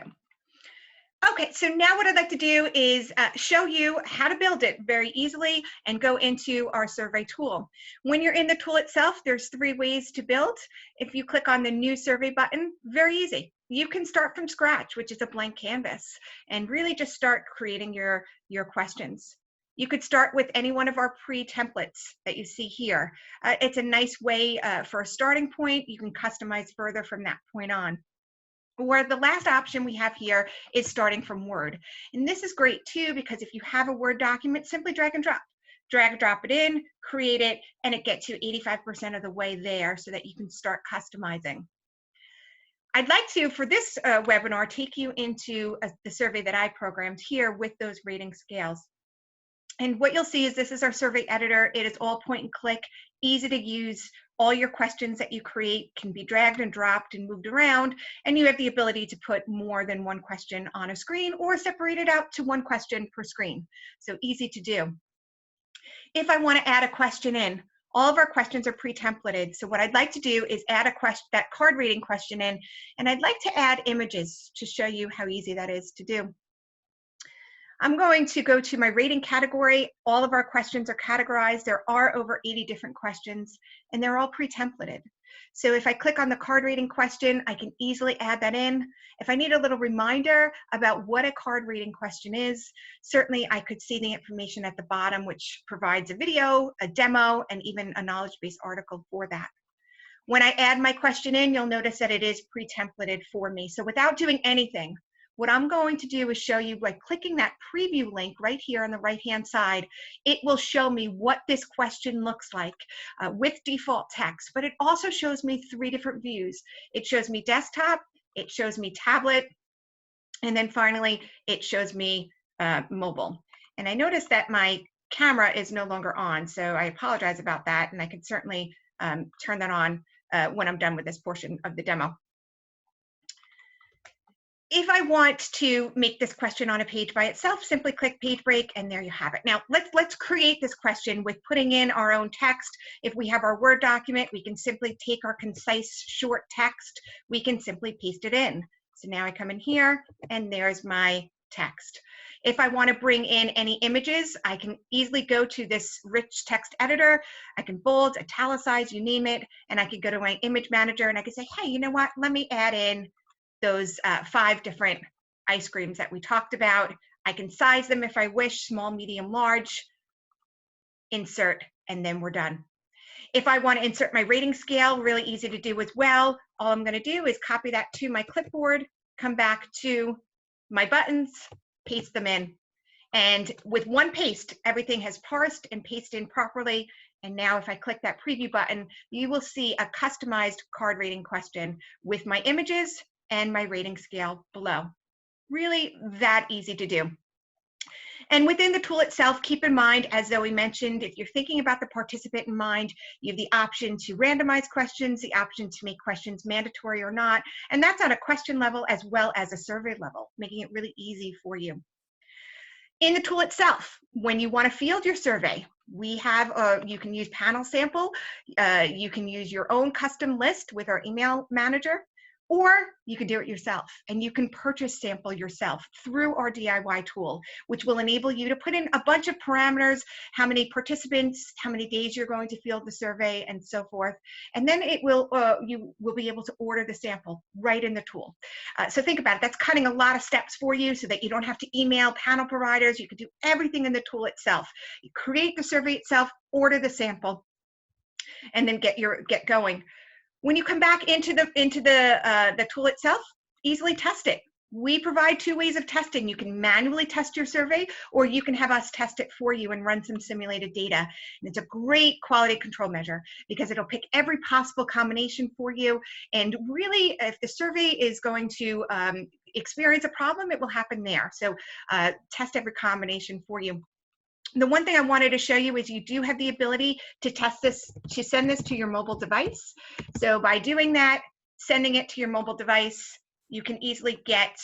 Okay, so now what I'd like to do is show you how to build it very easily and go into our survey tool. When you're in the tool itself, there's 3 ways to build. If you click on the new survey button, very easy. You can start from scratch, which is a blank canvas, and really just start creating your questions. You could start with any one of our pre-templates that you see here. It's a nice way for a starting point. You can customize further from that point on. Or the last option we have here is starting from Word. And this is great too, because if you have a Word document, simply drag and drop. Drag and drop it in, create it, and it gets you 85% of the way there so that you can start customizing. I'd like to, for this webinar, take you into the survey that I programmed here with those rating scales. And what you'll see is this is our survey editor. It is all point and click, easy to use. All your questions that you create can be dragged and dropped and moved around, and you have the ability to put more than one question on a screen or separate it out to 1 question per screen. So easy to do. If I want to add a question in, all of our questions are pre-templated. So what I'd like to do is add that card rating question in, and I'd like to add images to show you how easy that is to do. I'm going to go to my rating category. All of our questions are categorized. There are over 80 different questions, and they're all pre-templated. So if I click on the card rating question, I can easily add that in. If I need a little reminder about what a card rating question is, certainly I could see the information at the bottom, which provides a video, a demo, and even a knowledge base article for that. When I add my question in, you'll notice that it is pre-templated for me. So without doing anything, what I'm going to do is show you by clicking that preview link right here on the right-hand side, it will show me what this question looks like with default text, but it also shows me 3 different views. It shows me desktop, it shows me tablet, and then finally, it shows me mobile. And I noticed that my camera is no longer on, so I apologize about that, and I can certainly turn that on when I'm done with this portion of the demo. If I want to make this question on a page by itself, simply click page break, and there you have it. Now, let's create this question with putting in our own text. If we have our Word document, we can simply take our concise, short text. We can simply paste it in. So now I come in here, and there's my text. If I want to bring in any images, I can easily go to this rich text editor. I can bold, italicize, you name it, and I can go to my image manager, and I can say, hey, you know what? Let me add in those 5 different ice creams that we talked about. I can size them if I wish, small, medium, large, insert, and then we're done. If I want to insert my rating scale, really easy to do as well. All I'm going to do is copy that to my clipboard, come back to my buttons, paste them in. And with one paste, everything has parsed and pasted in properly. And now if I click that preview button, you will see a customized card rating question with my images and my rating scale below. Really that easy to do. And within the tool itself, keep in mind, as Zoe mentioned, if you're thinking about the participant in mind, you have the option to randomize questions, the option to make questions mandatory or not, and that's on a question level as well as a survey level, making it really easy for you. In the tool itself, when you want to field your survey, we have, you can use panel sample, you can use your own custom list with our email manager, or you can do it yourself, and you can purchase sample yourself through our DIY tool, which will enable you to put in a bunch of parameters, how many participants, how many days you're going to field the survey, and so forth. And then it will, you will be able to order the sample right in the tool. So think about it, that's cutting a lot of steps for you so that you don't have to email panel providers. You can do everything in the tool itself. You create the survey itself, order the sample, and then get going. When you come back into the tool itself, easily test it. We provide 2 ways of testing. You can manually test your survey, or you can have us test it for you and run some simulated data. And it's a great quality control measure because it'll pick every possible combination for you. And really, if the survey is going to experience a problem, it will happen there. So test every combination for you. The one thing I wanted to show you is you do have the ability to test this, to send this to your mobile device. So by doing that, sending it to your mobile device, you can easily get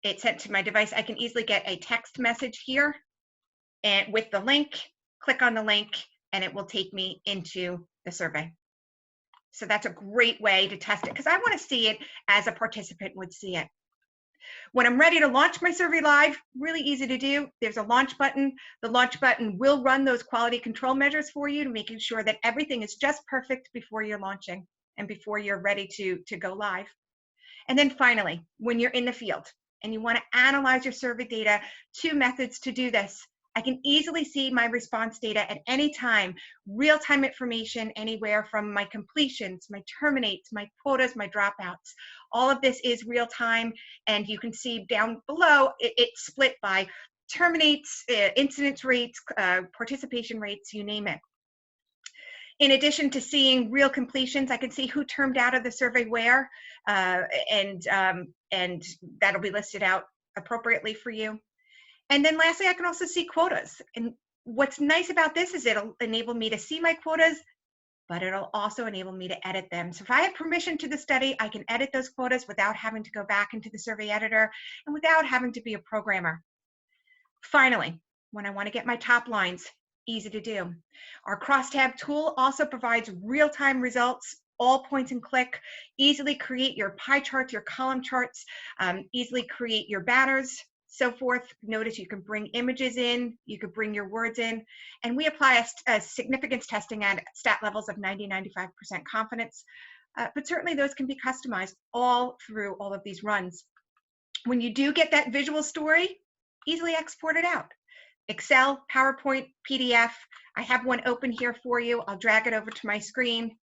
it sent to my device. I can easily get a text message here and with the link, click on the link, and it will take me into the survey. So that's a great way to test it because I want to see it as a participant would see it. When I'm ready to launch my survey live, really easy to do. There's a launch button. The launch button will run those quality control measures for you to making sure that everything is just perfect before you're launching and before you're ready to go live. And then finally, when you're in the field and you want to analyze your survey data, 2 methods to do this. I can easily see my response data at any time, real-time information anywhere from my completions, my terminates, my quotas, my dropouts. All of this is real-time, and you can see down below, it's split by terminates, incidence rates, participation rates, you name it. In addition to seeing real completions, I can see who termed out of the survey where, and that'll be listed out appropriately for you. And then lastly, I can also see quotas. And what's nice about this is it'll enable me to see my quotas, but it'll also enable me to edit them. So if I have permission to the study, I can edit those quotas without having to go back into the survey editor and without having to be a programmer. Finally, when I want to get my top lines, easy to do. Our crosstab tool also provides real-time results, all points and click, easily create your pie charts, your column charts, easily create your banners, so forth. Notice you can bring images in, you could bring your words in, and we apply a significance testing at stat levels of 90-95% confidence, but certainly those can be customized all through all of these runs. When you do get that visual story, easily export it out. Excel, PowerPoint, PDF. I have one open here for you. I'll drag it over to my screen.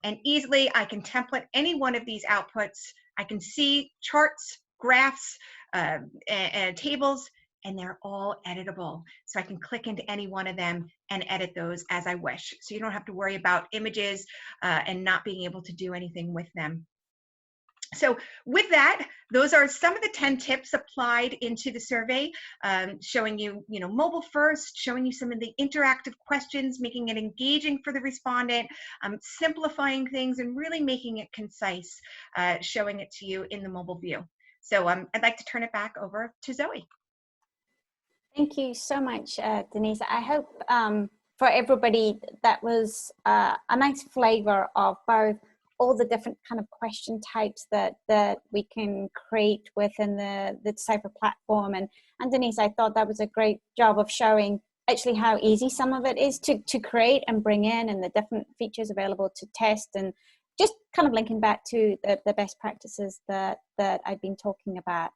And easily I can template any one of these outputs. I can see charts, graphs, and tables, and they're all editable. So I can click into any one of them and edit those as I wish. So you don't have to worry about images and not being able to do anything with them. So with that, those are some of the 10 tips applied into the survey, showing you, mobile first, showing you some of the interactive questions, making it engaging for the respondent, simplifying things and really making it concise, showing it to you in the mobile view. So I'd like to turn it back over to Zoe. Thank you so much, Denise. I hope for everybody that was a nice flavor of both all the different kind of question types that we can create within the Decipher platform. And Denise, I thought that was a great job of showing actually how easy some of it is to create and bring in, and the different features available to test, and just kind of linking back to the best practices that I've been talking about.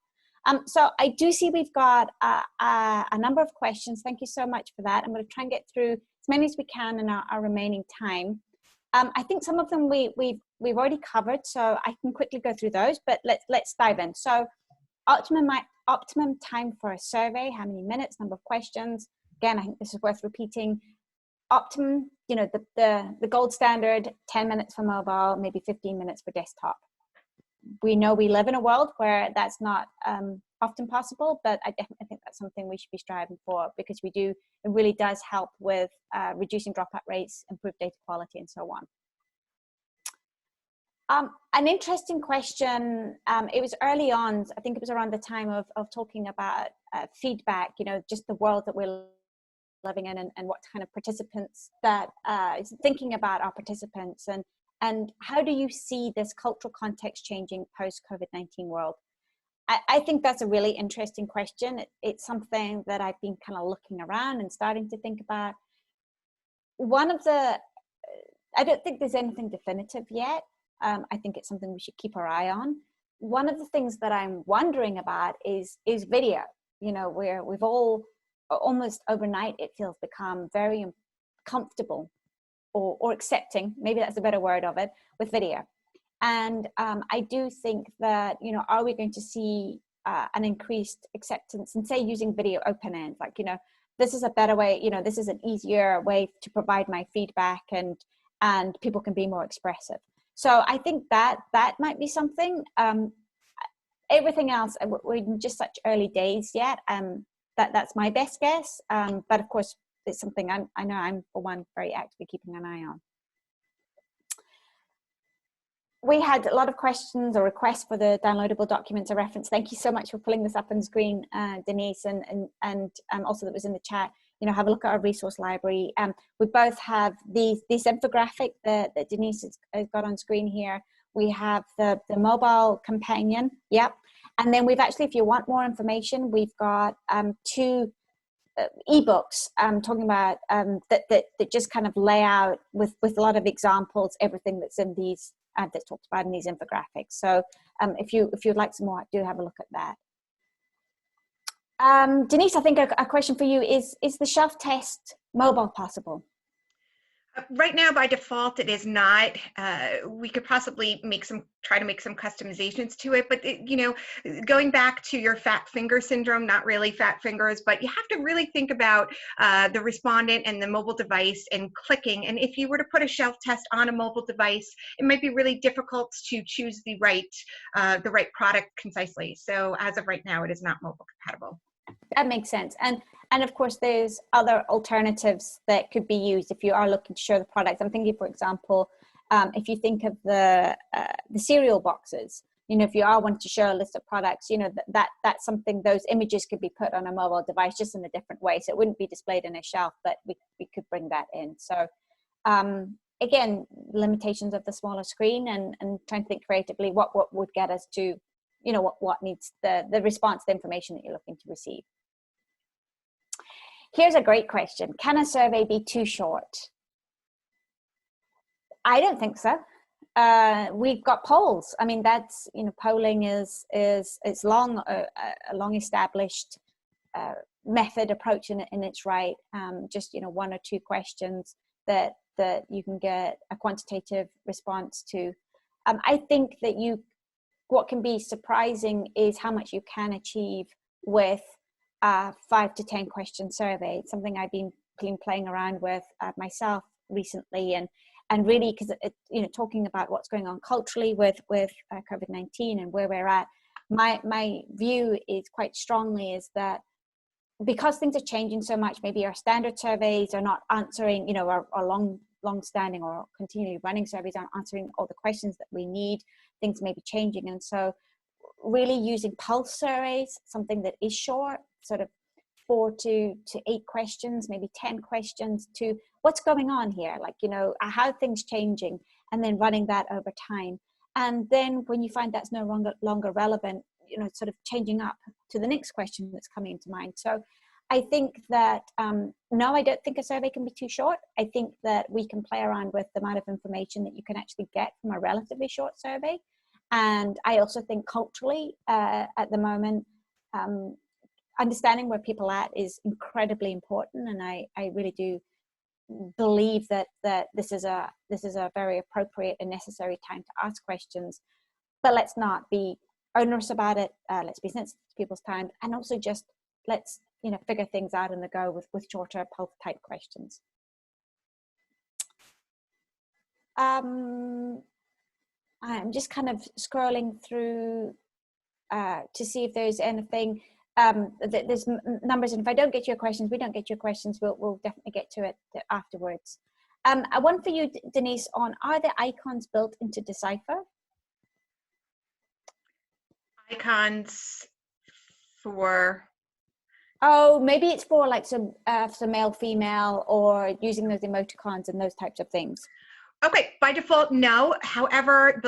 So I do see we've got a number of questions. Thank you so much for that. I'm going to try and get through as many as we can in our remaining time. I think some of them we've already covered, so I can quickly go through those, but let's dive in. So optimum time for a survey, how many minutes, number of questions. Again, I think this is worth repeating. Optimum, the gold standard, 10 minutes for mobile, maybe 15 minutes for desktop. We know we live in a world where that's not often possible, but I definitely think that's something we should be striving for, because it really does help with reducing dropout rates, improve data quality, and so on. An interesting question, it was early on, I think it was around the time of talking about feedback, just the world that we're living in, and what kind of participants that is thinking about our participants, and how do you see this cultural context changing post-COVID-19 world? I think that's a really interesting question. It's something that I've been kind of looking around and starting to think about. I don't think there's anything definitive yet. I think it's something we should keep our eye on. One of the things that I'm wondering about is video, where we've all, almost overnight, it feels, become very comfortable or accepting, maybe that's a better word of it, with video. And I do think that, are we going to see an increased acceptance and, say, using video open end, like, this is a better way, this is an easier way to provide my feedback, and people can be more expressive. So I think that might be something. Everything else, we're in just such early days yet. That's my best guess. But of course, it's something I know I'm, for one, very actively keeping an eye on. We had a lot of questions or requests for the downloadable documents of reference. Thank you so much for pulling this up on screen, Denise, and also that was in the chat. Have a look at our resource library. We both have this infographic that Denise has got on screen here. We have the mobile companion, yep. And then we've actually, if you want more information, we've got 2 ebooks talking about that just kind of lay out with a lot of examples everything that's in these that's talked about in these infographics. So if you'd like some more, do have a look at that. Denise, I think a question for you is the shelf test mobile possible? Right now, by default, it is not. We could possibly try to make some customizations to it, but going back to your fat finger syndrome, not really fat fingers, but you have to really think about the respondent and the mobile device and clicking. And if you were to put a shelf test on a mobile device, it might be really difficult to choose the right product concisely. So as of right now, it is not mobile compatible. That makes sense. And of course, there's other alternatives that could be used if you are looking to show the products. I'm thinking, for example, if you think of the cereal boxes, if you are wanting to show a list of products, that's something, those images could be put on a mobile device just in a different way. So it wouldn't be displayed in a shelf, but we could bring that in. So again, limitations of the smaller screen and trying to think creatively what would get us to, what needs the response, the information that you're looking to receive. Here's a great question. Can a survey be too short? I don't think so. We've got polls. I mean, that's, polling is long, a long established method approach in its right. Just, 1 or 2 questions that that you can get a quantitative response to. I think that what can be surprising is how much you can achieve with a 5 to 10 question survey. It's something I've been playing around with myself recently, and really, because talking about what's going on culturally with COVID-19 and where we're at, my view is quite strongly is that because things are changing so much, maybe our standard surveys are not answering, our long-standing or continually running surveys aren't answering all the questions that we need. Things may be changing, and so really using pulse surveys, something that is short, sort of 4 to 8 questions, maybe 10 questions, to what's going on here, how things changing, and then running that over time. And then when you find that's no longer relevant, sort of changing up to the next question that's coming into mind. So I think that, no, I don't think a survey can be too short. I think that we can play around with the amount of information that you can actually get from a relatively short survey. And I also think culturally, at the moment, understanding where people are at is incredibly important. And I really do believe that this is a very appropriate and necessary time to ask questions. But let's not be onerous about it. Let's be sensitive to people's time, and also just let's figure things out on the go with shorter pulse type questions. I'm just kind of scrolling through to see if there's anything. There's numbers, and if I don't get your questions, we don't get your questions, we'll definitely get to it afterwards. One for you, Denise, on are the icons built into Decipher? Icons for? Oh, maybe it's for like some male, female, or using those emoticons and those types of things. Okay, by default, no. However,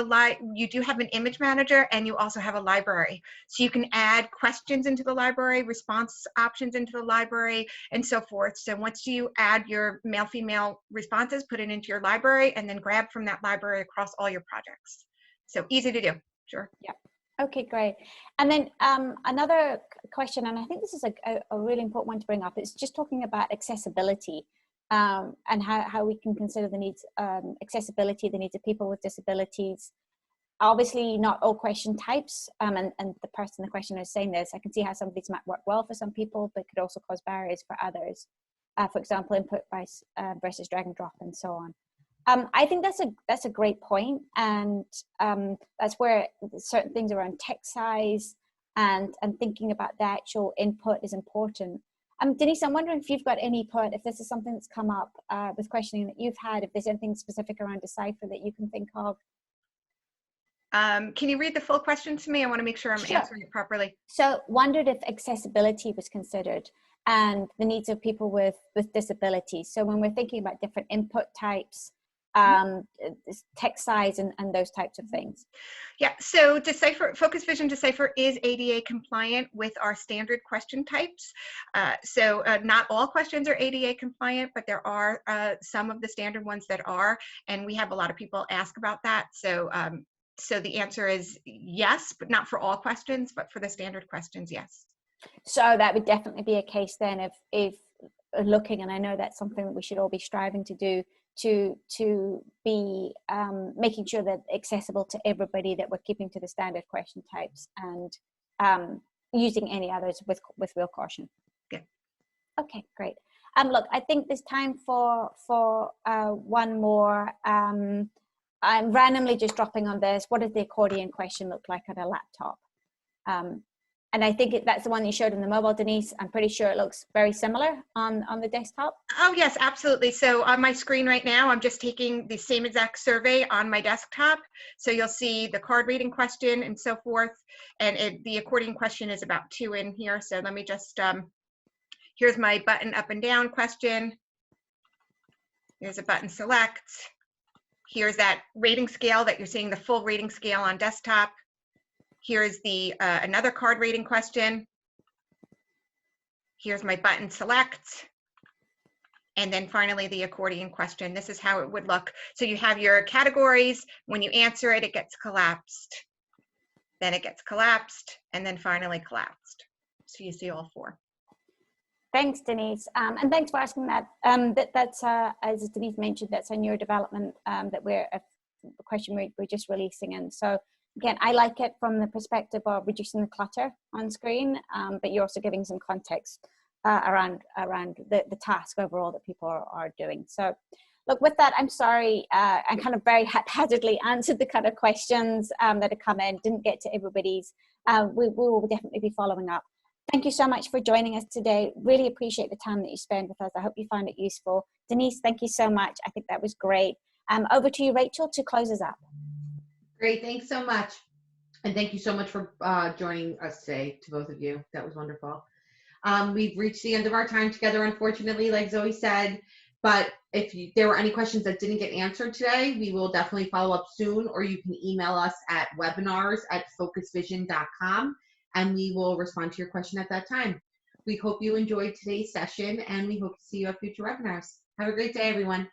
you do have an image manager, and you also have a library. So you can add questions into the library, response options into the library, and so forth. So once you add your male-female responses, put it into your library, and then grab from that library across all your projects. So easy to do, sure. Yeah. Okay, great. And then another question, and I think this is a really important one to bring up, is just talking about accessibility. And how we can consider the needs, accessibility, the needs of people with disabilities. Obviously, not all question types, and the person in the question is saying this, I can see how some of these might work well for some people, but could also cause barriers for others. For example, input versus drag and drop, and so on. I think that's a great point, and that's where certain things around text size and thinking about the actual input is important. Denise, I'm wondering if you've got any input, if this is something that's come up with questioning that you've had, if there's anything specific around Decipher that you can think of. Can you read the full question to me? I want to make sure I'm answering it properly. So wondered if accessibility was considered and the needs of people with disabilities. So when we're thinking about different input types, text size and those types of things. Yeah, so Decipher, Focus Vision Decipher is ADA compliant with our standard question types. So not all questions are ADA compliant, but there are some of the standard ones that are, and we have a lot of people ask about that. So so the answer is yes, but not for all questions, but for the standard questions, yes. So that would definitely be a case then if looking, and I know that's something that we should all be striving to do, to be making sure that accessible to everybody, that we're keeping to the standard question types and using any others with real caution. Yeah. Okay, great. Look, I think there's time for one more. I'm randomly just dropping on this. What does the accordion question look like on a laptop? And I think that's the one you showed in the mobile, Denise. I'm pretty sure it looks very similar on the desktop. Oh, yes, absolutely. So on my screen right now, I'm just taking the same exact survey on my desktop. So you'll see the card reading question and so forth. And the accordion question is about 2 in here. So let me just, here's my button up and down question. There's a button select. Here's that rating scale that you're seeing, the full rating scale on desktop. Here's the another card rating question. Here's my button select. And then finally the accordion question. This is how it would look. So you have your categories. When you answer it, it gets collapsed. Then it gets collapsed, and then finally collapsed. So you see all 4. Thanks, Denise. And thanks for asking that. That's, as Denise mentioned, that's a newer development that we're, a question we're just releasing. And so, again, I like it from the perspective of reducing the clutter on screen, but you're also giving some context around the task overall that people are doing. So, look, with that, I'm sorry, I kind of very haphazardly answered the kind of questions that have come in, didn't get to everybody's. We will definitely be following up. Thank you so much for joining us today. Really appreciate the time that you spend with us. I hope you found it useful. Denise, thank you so much. I think that was great. Over to you, Rachel, to close us up. Great, thanks so much. And thank you so much for joining us today, to both of you. That was wonderful. We've reached the end of our time together, unfortunately, like Zoe said. But if there were any questions that didn't get answered today, we will definitely follow up soon, or you can email us at webinars@focusvision.com, and we will respond to your question at that time. We hope you enjoyed today's session, and we hope to see you at future webinars. Have a great day, everyone.